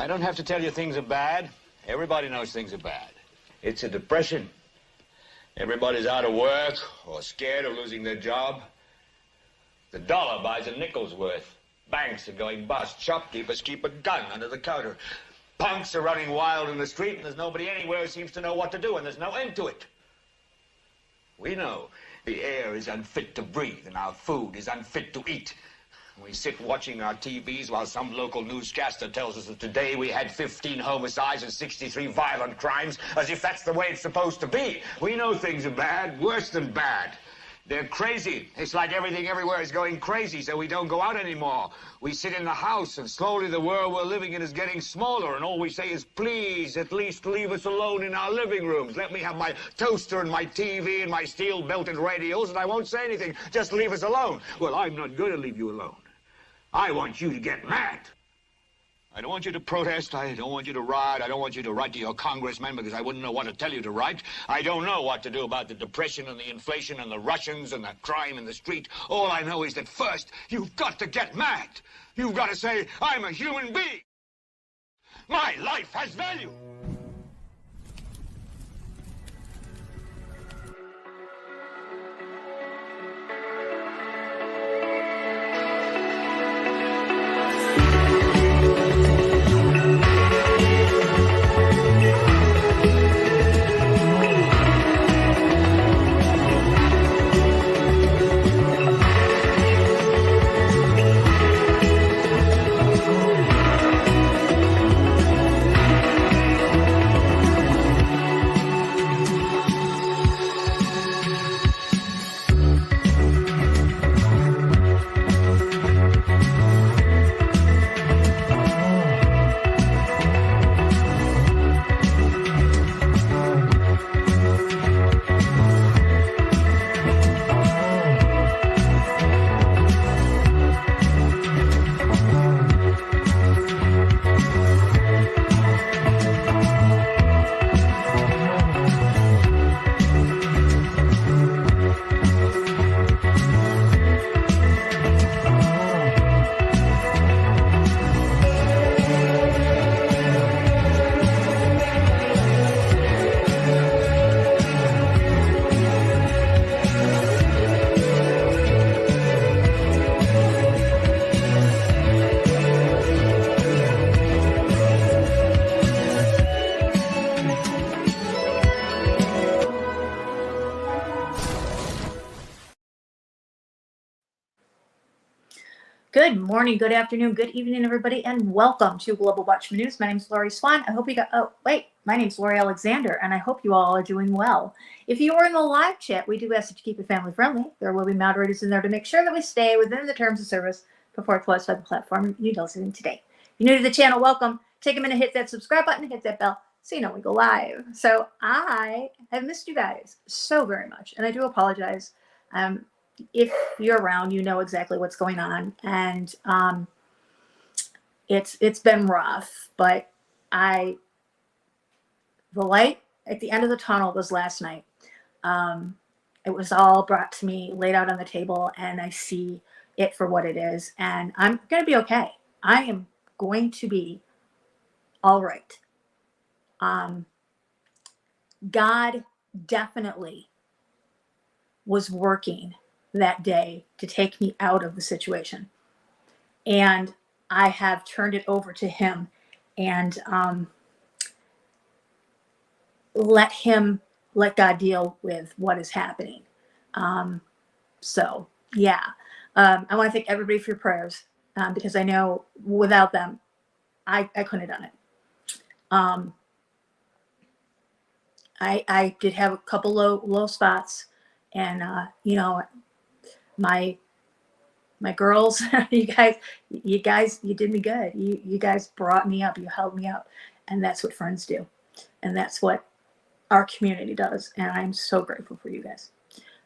I don't have to tell you things are bad. Everybody knows things are bad. It's a depression. Everybody's out of work or scared of losing their job. The dollar buys a nickel's worth. Banks are going bust. Shopkeepers keep a gun under the counter. Punks are running wild in the street, and there's nobody anywhere who seems to know what to do, and there's no end to it. We know the air is unfit to breathe, and our food is unfit to eat. We sit watching our TVs while some local newscaster tells us that today we had 15 homicides and 63 violent crimes, as if that's the way it's supposed to be. We know things are bad, worse than bad. They're crazy. It's like everything everywhere is going crazy, so we don't go out anymore. We sit in the house, and slowly the world we're living in is getting smaller, and all we say is, please, at least leave us alone in our living rooms. Let me have my toaster and my TV and my steel-belted radios, and I won't say anything. Just leave us alone. Well, I'm not going to leave you alone. I want you to get mad. I don't want you to protest. I don't want you to riot. I don't want you to write to your congressman because I wouldn't know what to tell you to write. I don't know what to do about the depression and the inflation and the Russians and the crime in the street. All I know is that first, you've got to get mad. You've got to say, I'm a human being. My life has value. Good morning, good afternoon, good evening, everybody, and welcome to Global Watchman News. My name is Lori Swan. I hope you my name's Lori Alexander, and I hope you all are doing well. If you are in the live chat, we do ask that you keep it family friendly. There will be moderators in there to make sure that we stay within the terms of service before it's posted on the platform you listening today. If you're new to the channel, welcome. Take a minute, hit that subscribe button, hit that bell, so you know we go live. So I have missed you guys so very much, and I do apologize. If you're around, you know exactly what's going on, and it's been rough. But the light at the end of the tunnel was last night. It was all brought to me, laid out on the table, and I see it for what it is, and I'm going to be okay. I am going to be all right. God definitely was working that day to take me out of the situation. And I have turned it over to him and let God deal with what is happening. So yeah, I want to thank everybody for your prayers because I know without them, I couldn't have done it. I did have a couple low spots, and my girls, you guys, you did me good. You guys brought me up, you held me up, and that's what friends do, and that's what our community does, and I'm so grateful for you guys.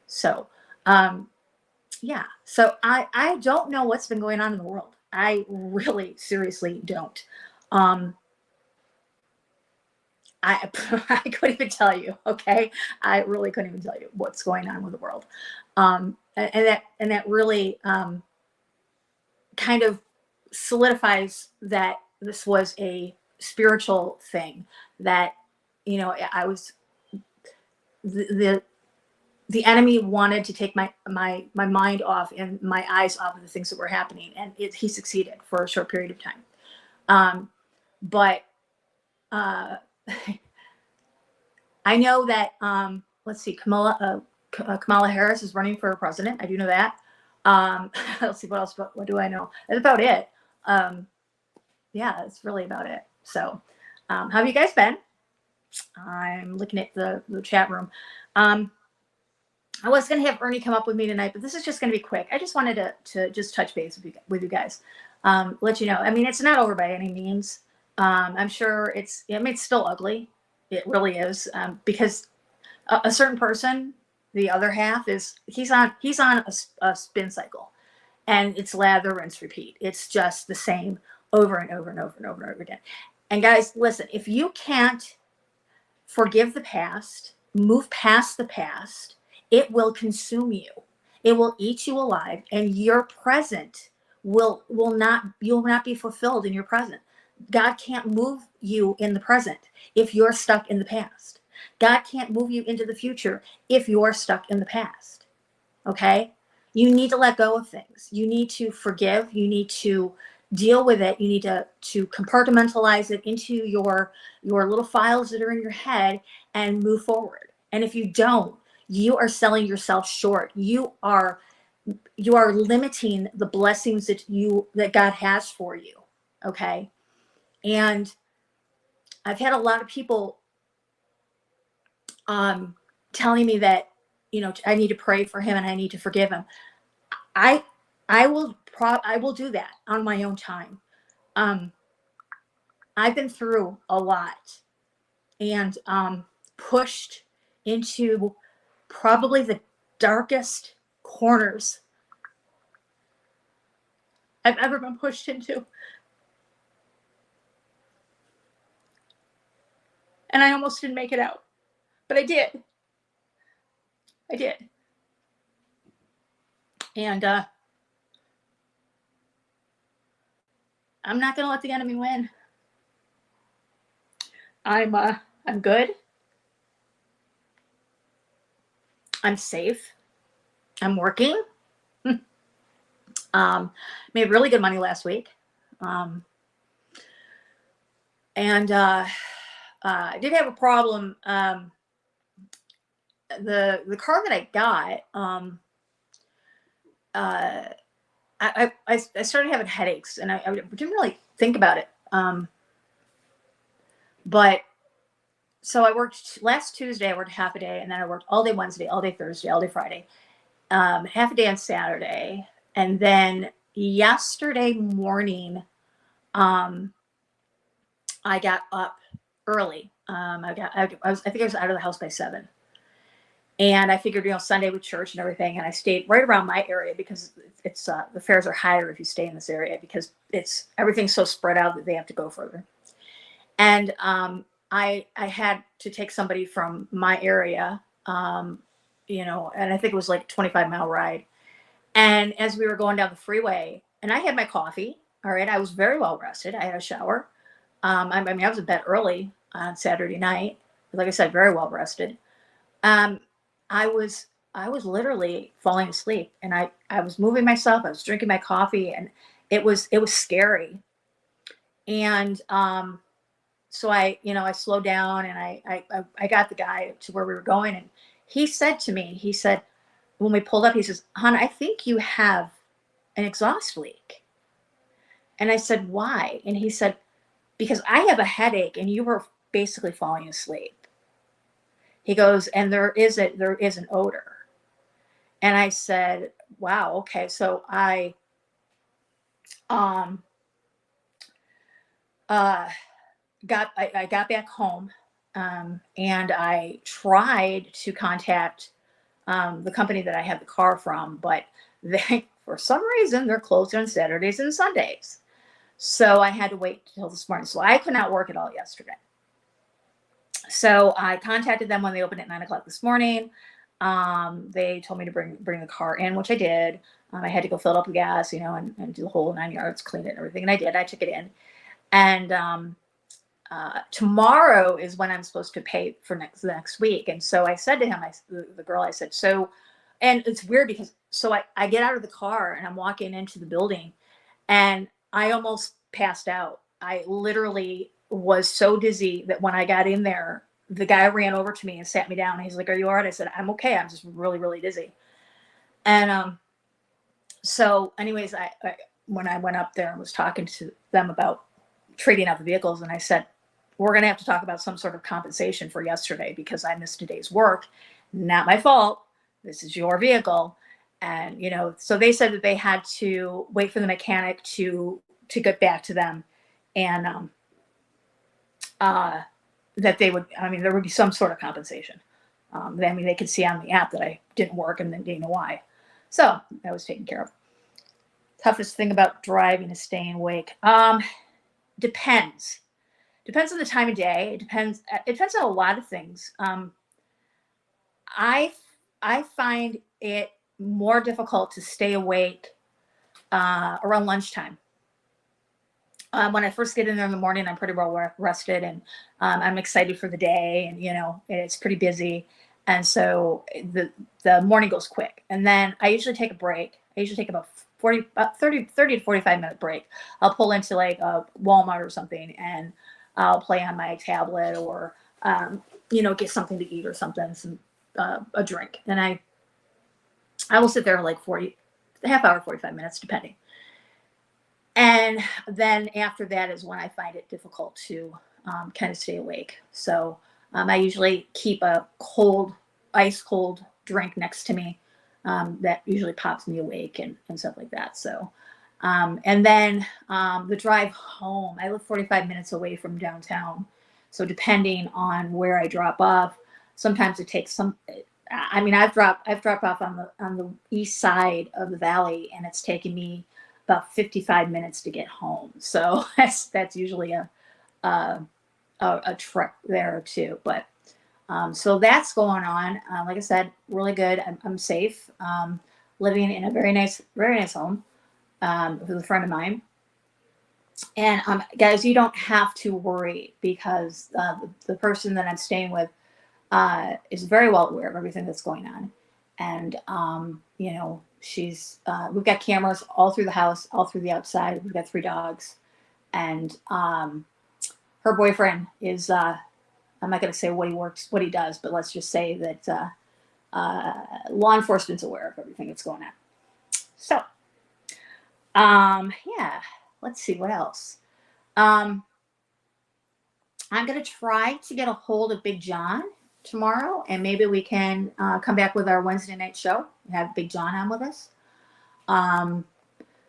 So, yeah. So I don't know what's been going on in the world. I really seriously don't. I couldn't even tell you. Okay, I really couldn't even tell you what's going on with the world, and that really kind of solidifies that this was a spiritual thing that, you know, I was the enemy wanted to take my mind off and my eyes off of the things that were happening, and he succeeded for a short period of time. But I know that let's see, Kamala Harris is running for president. I do know that. Let's see, what else? What do I know? That's about it. Yeah, that's really about it. So, how have you guys been? I'm looking at the chat room. I was going to have Ernie come up with me tonight, but this is just going to be quick. I just wanted to just touch base with you guys. Let you know. I mean, it's not over by any means. I'm sure it's still ugly. It really is. Because a certain person, the other half he's on a spin cycle, and it's lather, rinse, repeat. It's just the same over and over and over and over and over again. And guys, listen, if you can't forgive the past, move past the past, it will consume you. It will eat you alive, and your present will not be fulfilled in your present. God can't move you in the present if you're stuck in the past. God can't move you into the future if you're stuck in the past. Okay? You need to let go of things. You need to forgive. You need to deal with it. You need to compartmentalize it into your little files that are in your head and move forward. And if you don't, you are selling yourself short. You are limiting the blessings that God has for you. Okay? And I've had a lot of people telling me that, you know, I need to pray for him and I need to forgive him. I will do that on my own time. I've been through a lot and pushed into probably the darkest corners I've ever been pushed into. And I almost didn't make it out. But I did. And I'm not going to let the enemy win. I'm good. I'm safe. I'm working. Made really good money last week. And I did have a problem. The car that I got, I started having headaches, and I didn't really think about it. But so I worked last Tuesday. I worked half a day, and then I worked all day Wednesday, all day Thursday, all day Friday, half a day on Saturday, and then yesterday morning, I got up early. I think I was out of the house by 7. And I figured, you know, Sunday with church and everything, and I stayed right around my area because it's the fares are higher if you stay in this area because everything's so spread out that they have to go further. And I had to take somebody from my area, you know, and I think it was like a 25-mile ride. And as we were going down the freeway, and I had my coffee, all right, I was very well rested. I had a shower. I mean, I was in bed early on Saturday night. Like I said, very well rested. I was literally falling asleep, and I was moving myself. I was drinking my coffee, and it was scary. And so I slowed down, and I got the guy to where we were going, and he said to me, when we pulled up, he says, "Hon, I think you have an exhaust leak." And I said, "Why?" And he said, "Because I have a headache, and you were basically falling asleep." He goes, "And there is an odor." And I said, "Wow, okay." So I got back home, and I tried to contact the company that I had the car from, but they, for some reason, they're closed on Saturdays and Sundays. So I had to wait till this morning. So I could not work at all yesterday. So I contacted them when they opened at 9:00 this morning. They told me to bring the car in, which I did. I had to go fill it up with gas, you know, and do the whole 9 yards, clean it and everything. And I did. I took it in. And tomorrow is when I'm supposed to pay for next week. And so I said to him, the girl, I said, so, and it's weird because, so I get out of the car and I'm walking into the building and I almost passed out. I literally was so dizzy that when I got in there, the guy ran over to me and sat me down. He's like, "Are you all right?" I said, "I'm okay. I'm just really, really dizzy." And so anyways, I when I went up there and was talking to them about trading out the vehicles, and I said, "We're going to have to talk about some sort of compensation for yesterday because I missed a day's work. Not my fault. This is your vehicle." And so they said that they had to wait for the mechanic to get back to them, and that they would. I mean, there would be some sort of compensation. They could see on the app that I didn't work, and then they know why. So that was taken care of. Toughest thing about driving is staying awake. Depends. Depends on the time of day. It depends. It depends on a lot of things. I find it more difficult to stay awake around lunchtime. When I first get in there in the morning, I'm pretty well rested and I'm excited for the day, and it's pretty busy, and so the morning goes quick. And then I usually take a break. I usually take about 30 to 45 minute break. I'll pull into like a Walmart or something, and I'll play on my tablet or get something to eat or something, a drink, and I will sit there like half hour, 45 minutes, depending. And then after that is when I find it difficult to kind of stay awake. So I usually keep a ice cold drink next to me that usually pops me awake and stuff like that. So, and then the drive home, I live 45 minutes away from downtown. So depending on where I drop off, sometimes it takes I've dropped off on the east side of the valley, and it's taken me about 55 minutes to get home. So that's usually a trek there too. But so that's going on. Like I said, really good. I'm safe. Living in a very nice home with a friend of mine. And guys, you don't have to worry because the person that I'm staying with is very well aware of everything that's going on. And she's we've got cameras all through the house, all through the outside. We've got 3 dogs, and her boyfriend is I'm not going to say what he does, but let's just say that law enforcement's aware of everything that's going on. So yeah, let's see what else. I'm going to try to get a hold of Big John tomorrow, and maybe we can come back with our Wednesday night show and have Big John on with us.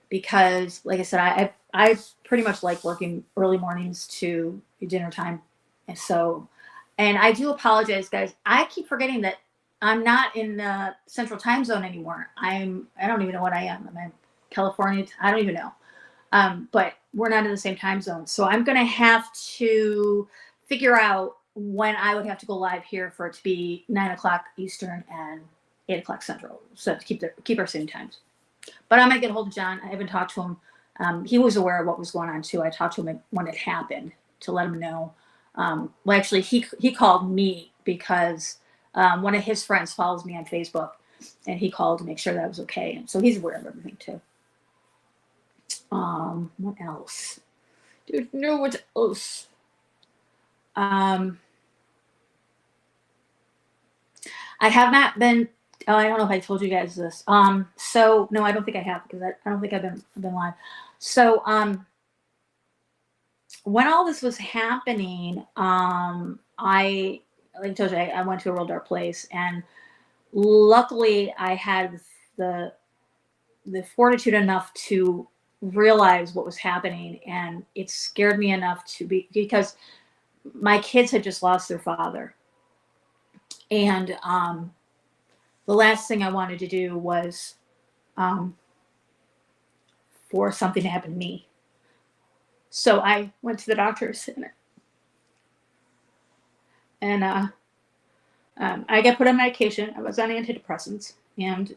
Because like I said, I pretty much like working early mornings to dinner time. And I do apologize, guys. I keep forgetting that I'm not in the Central Time Zone anymore. I don't even know what I am. I'm in California. I don't even know. But we're not in the same time zone. So I'm going to have to figure out when I would have to go live here for it to be 9 o'clock Eastern and 8 o'clock Central. So to keep our same times. But I'm going to get a hold of John. I haven't talked to him. He was aware of what was going on too. I talked to him when it happened to let him know. Well, actually, he called me because one of his friends follows me on Facebook, and he called to make sure that I was okay. And so he's aware of everything too. What else? Dude, no, what else? I have not been. Oh, I don't know if I told you guys this. So no, I don't think I have because I don't think I've been live. So when all this was happening, like I told you, I went to a real dark place, and luckily I had the fortitude enough to realize what was happening, and it scared me enough because my kids had just lost their father, and the last thing I wanted to do was for something to happen to me. So I went to the doctors, and I got put on medication. I was on antidepressants, and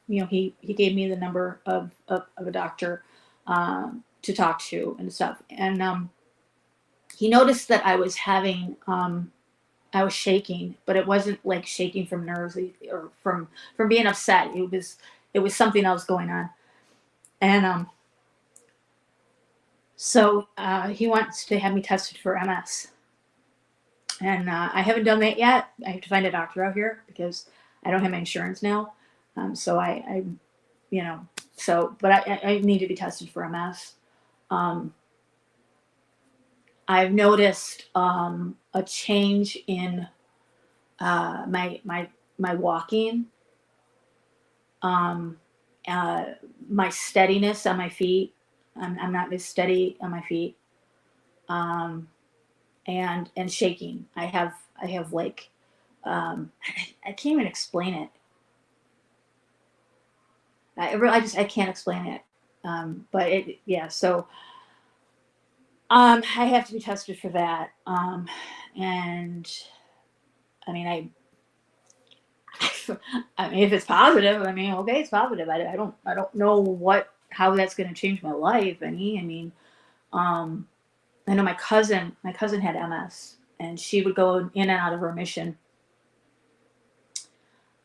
he gave me the number of a doctor to talk to and stuff. And he noticed that I was having, I was shaking, but it wasn't like shaking from nerves or from being upset. It was something else going on. And so he wants to have me tested for MS. And I haven't done that yet. I have to find a doctor out here because I don't have my insurance now. So I you know, so, but I need to be tested for MS. Um, I've noticed a change in my walking, um, uh, my steadiness on my feet. I'm not as steady on my feet, um, and shaking. I have like I can't even explain it. I can't explain it. But it yeah. So I have to be tested for that. And I mean I mean, if it's positive, I mean, okay, it's positive. I don't know how that's going to change my life. Um, I know my cousin had MS, and she would go in and out of remission.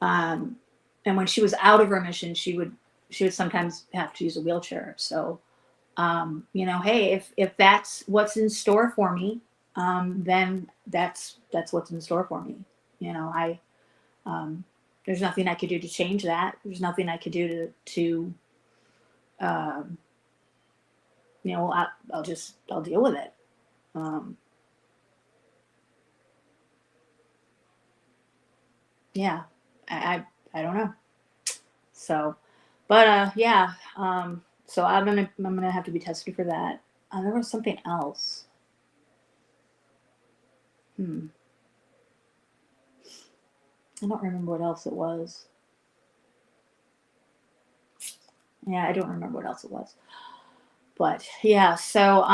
Um, and when she was out of remission, she would sometimes have to use a wheelchair. So, hey, if that's what's in store for me, then that's what's in store for me. Um, there's nothing I could do to change that. There's nothing I could do to um, I'll deal with it. Um, yeah, I don't know. So, but yeah. So I'm gonna have to be tested for that. There was something else. Hmm. I don't remember what else it was. Yeah, I don't remember what else it was. But yeah, so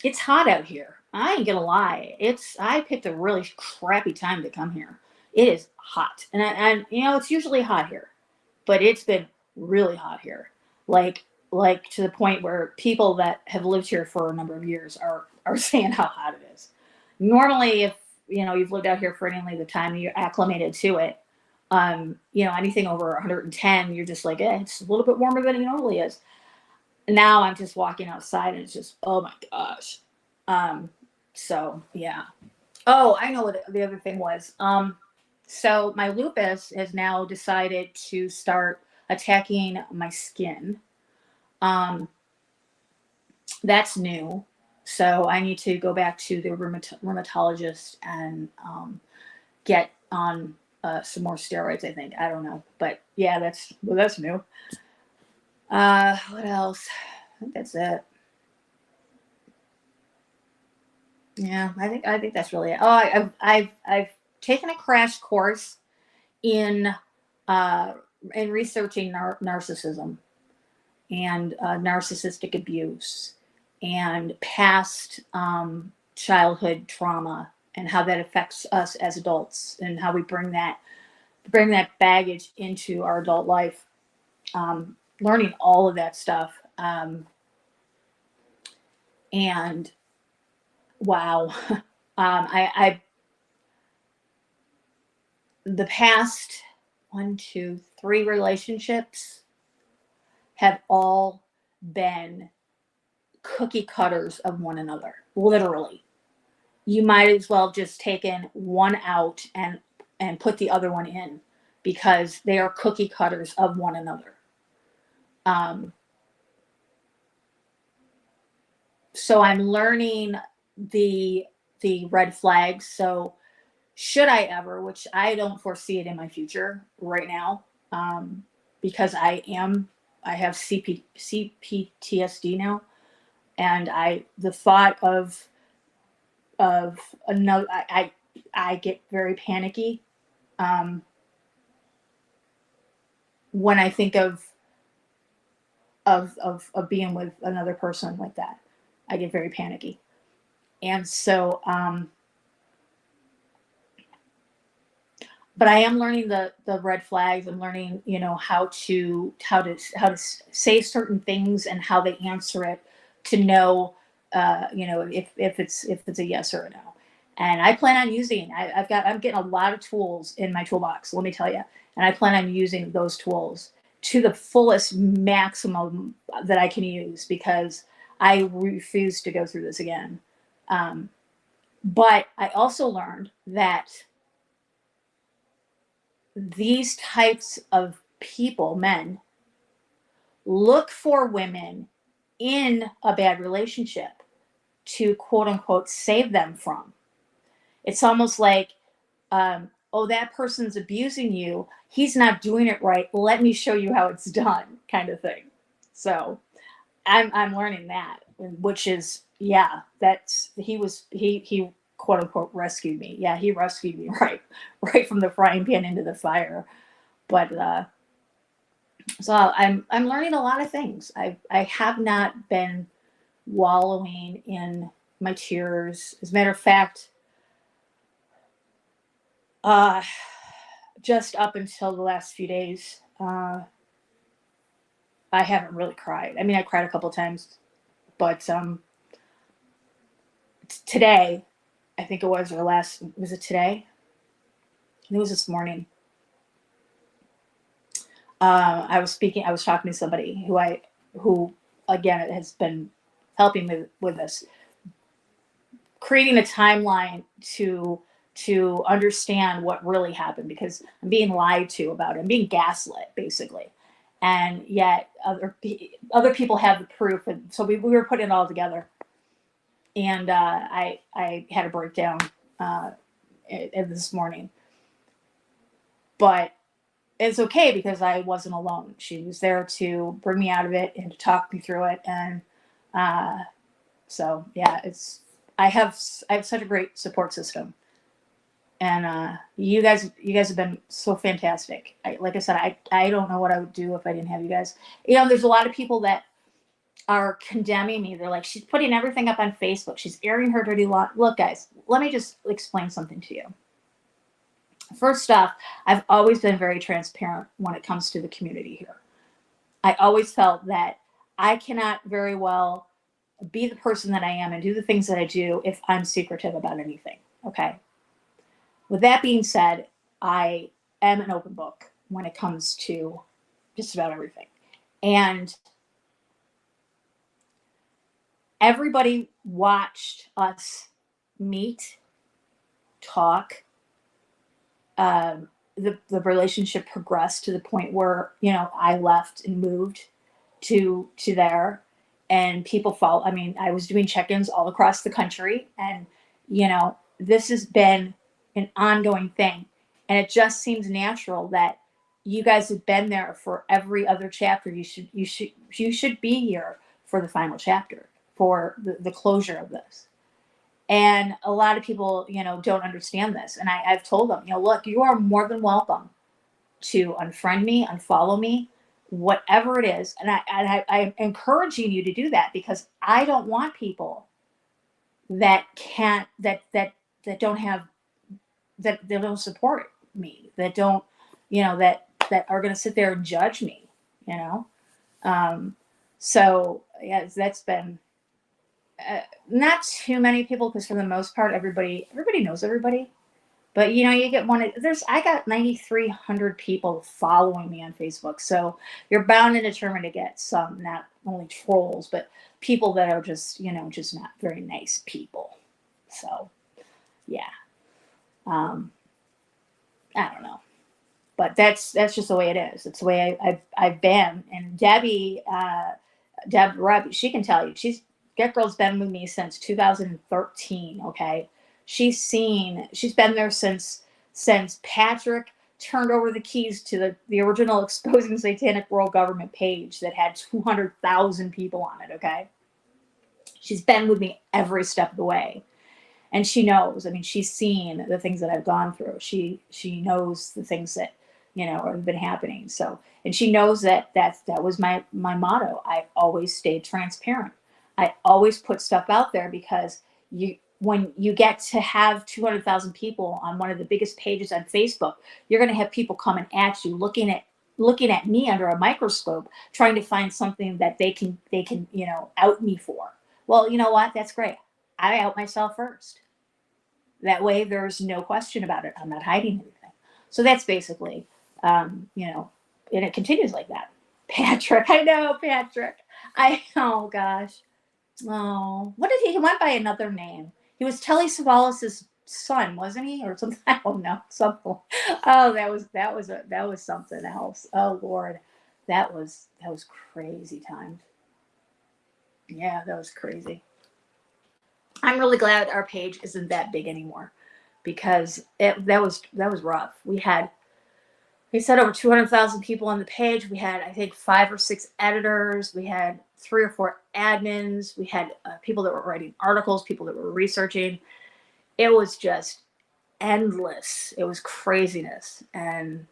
it's hot out here. I ain't gonna lie. I picked a really crappy time to come here. It is hot, and it's usually hot here, but it's been really hot here. Like to the point where people that have lived here for a number of years are saying how hot it is. Normally, if you've lived out here for any length of time, and you're acclimated to it. Anything over 110, you're just like, it's a little bit warmer than it normally is. Now I'm just walking outside and it's just, oh my gosh. Um, so yeah. Oh, I know what the other thing was. So my lupus has now decided to start attacking my skin. Um, that's new. So I need to go back to the rheumatologist and get on some more steroids. I think I don't know, but yeah, that's new. What else? I think that's it. Yeah, I think that's really it. Oh, I've taken a crash course in uh, in researching narcissism and narcissistic abuse and past childhood trauma and how that affects us as adults and how we bring that baggage into our adult life. Learning all of that stuff, and wow, I the past 1, 2, 3 relationships have all been cookie cutters of one another. Literally, you might as well have just taken one out and put the other one in because they are cookie cutters of one another. Um, so I'm learning the the red flags. So should I ever, which I don't foresee it in my future right now, because I have CPTSD now, and the thought of another, I get very panicky um, when I think of being with another person like that. I get very panicky, and so but I am learning the red flags. I'm learning, how to say certain things and how they answer it to know, if it's a yes or a no. And I plan on using. I'm getting a lot of tools in my toolbox. Let me tell you, and I plan on using those tools to the fullest maximum that I can use because I refuse to go through this again. Um, but I also learned that these types of people, men, look for women in a bad relationship to quote unquote save them from. It's almost like, oh, that person's abusing you. He's not doing it right. Let me show you how it's done, kind of thing. So I'm learning that, which is, yeah, that's he quote unquote rescued me. Yeah, he rescued me right from the frying pan into the fire. But so I'm learning a lot of things. I have not been wallowing in my tears. As a matter of fact, uh, just up until the last few days, I haven't really cried. I mean, I cried a couple times, but today, I think it was, or last, was it today? It was this morning. I was talking to somebody who again has been helping me with this, creating a timeline to understand what really happened because I'm being lied to about it. I'm being gaslit basically, and yet other people have the proof, and so we were putting it all together, and I had a breakdown this morning, but it's okay because I wasn't alone. She was there to bring me out of it and to talk me through it. And so, yeah, I have such a great support system. And you guys have been so fantastic. Like I said, I don't know what I would do if I didn't have you guys. There's a lot of people that are condemning me. They're like, she's putting everything up on Facebook. She's airing her dirty laundry. Look, guys, let me just explain something to you. First off, I've always been very transparent when it comes to the community here. I always felt that I cannot very well be the person that I am and do the things that I do if I'm secretive about anything. Okay. With that being said, I am an open book when it comes to just about everything. And everybody watched us meet, talk, the relationship progressed to the point where I left and moved to there, and people follow. I mean, I was doing check-ins all across the country, and this has been an ongoing thing, and it just seems natural that you guys have been there for every other chapter. You should be here for the final chapter, for the closure of this. And a lot of people, don't understand this. And I've told them, look, you are more than welcome to unfriend me, unfollow me, whatever it is. And I'm encouraging you to do that because I don't want people that can't, that don't have, that they don't support me, that don't, that are going to sit there and judge me, So yeah, that's been, not too many people because for the most part everybody knows everybody, but you get I got 9,300 people following me on Facebook, so you're bound and determined to get some, not only trolls but people that are just just not very nice people. So yeah, um I don't know, but that's just the way it is. It's the way I've been. And Deb Ruby, she can tell you. That girl's been with me since 2013. Okay, she's been there since Patrick turned over the keys to the original Exposing Satanic World Government page that had 200,000 people on it. Okay, she's been with me every step of the way, and she knows. I mean, she's seen the things that I've gone through. She knows the things that have been happening. So, and she knows that was my motto. I always stayed transparent. I always put stuff out there because when you get to have 200,000 people on one of the biggest pages on Facebook, you're going to have people coming at you, looking at me under a microscope, trying to find something that they can, out me for. Well, you know what? That's great. I out myself first. That way, there's no question about it. I'm not hiding anything. So that's basically, and it continues like that. Patrick, I know, Patrick. Oh gosh. Oh, what did he went by another name? He was Telly Savalas' son, wasn't he? Or something. I don't know. Something. Oh, that was something else. Oh Lord. That was crazy times. Yeah, that was crazy. I'm really glad our page isn't that big anymore, because that was rough. We said over 200,000 people on the page. We had, I think, 5 or 6 editors. We had 3 or 4 admins. We had people that were writing articles, people that were researching. It was just endless. It was craziness. And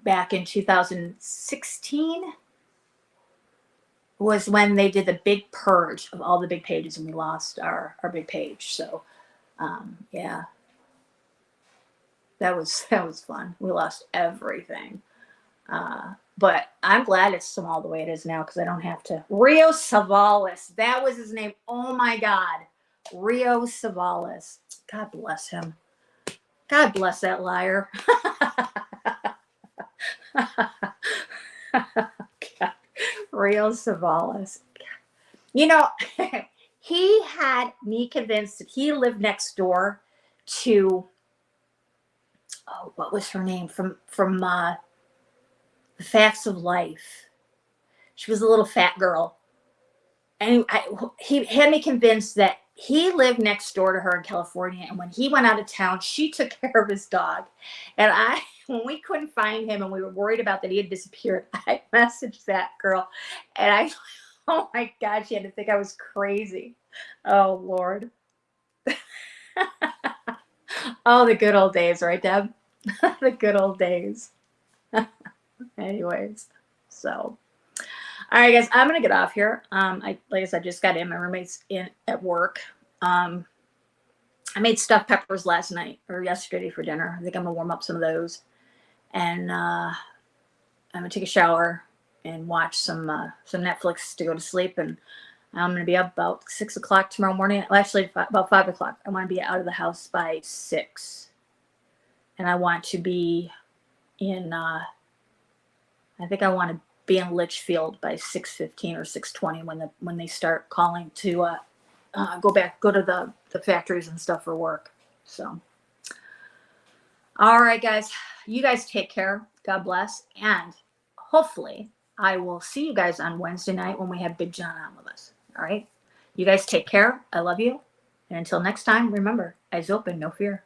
back in 2016 was when they did the big purge of all the big pages, and we lost our big page. So, yeah. That was fun. We lost everything. But I'm glad it's small the way it is now, because I don't have to. Rio Savalas. That was his name. Oh my God. Rio Savalas. God bless him. God bless that liar. God. Rio Savalas. He had me convinced that he lived next door to, oh, what was her name from The Facts of Life? She was a little fat girl, and he had me convinced that he lived next door to her in California, and when he went out of town, she took care of his dog. And when we couldn't find him and we were worried about that he had disappeared, I messaged that girl, and oh my God, she had to think I was crazy. Oh Lord. Oh, the good old days, right, Deb? The good old days. Anyways, so all right, guys, I'm gonna get off here. Like I said, just got in. My roommate's in at work. I made stuffed peppers last night or yesterday for dinner. I think I'm gonna warm up some of those, and I'm gonna take a shower and watch some Netflix to go to sleep. And I'm gonna be up about 6 o'clock tomorrow morning. Well, actually, about 5 o'clock. I want to be out of the house by 6, and I want to be in. I think I want to be in Litchfield by 6:15 or 6:20 when they start calling to go to the factories and stuff for work. So, all right, guys, you guys take care. God bless, and hopefully I will see you guys on Wednesday night when we have Big John on with us. All right, you guys take care. I love you, and until next time, remember, eyes open, no fear.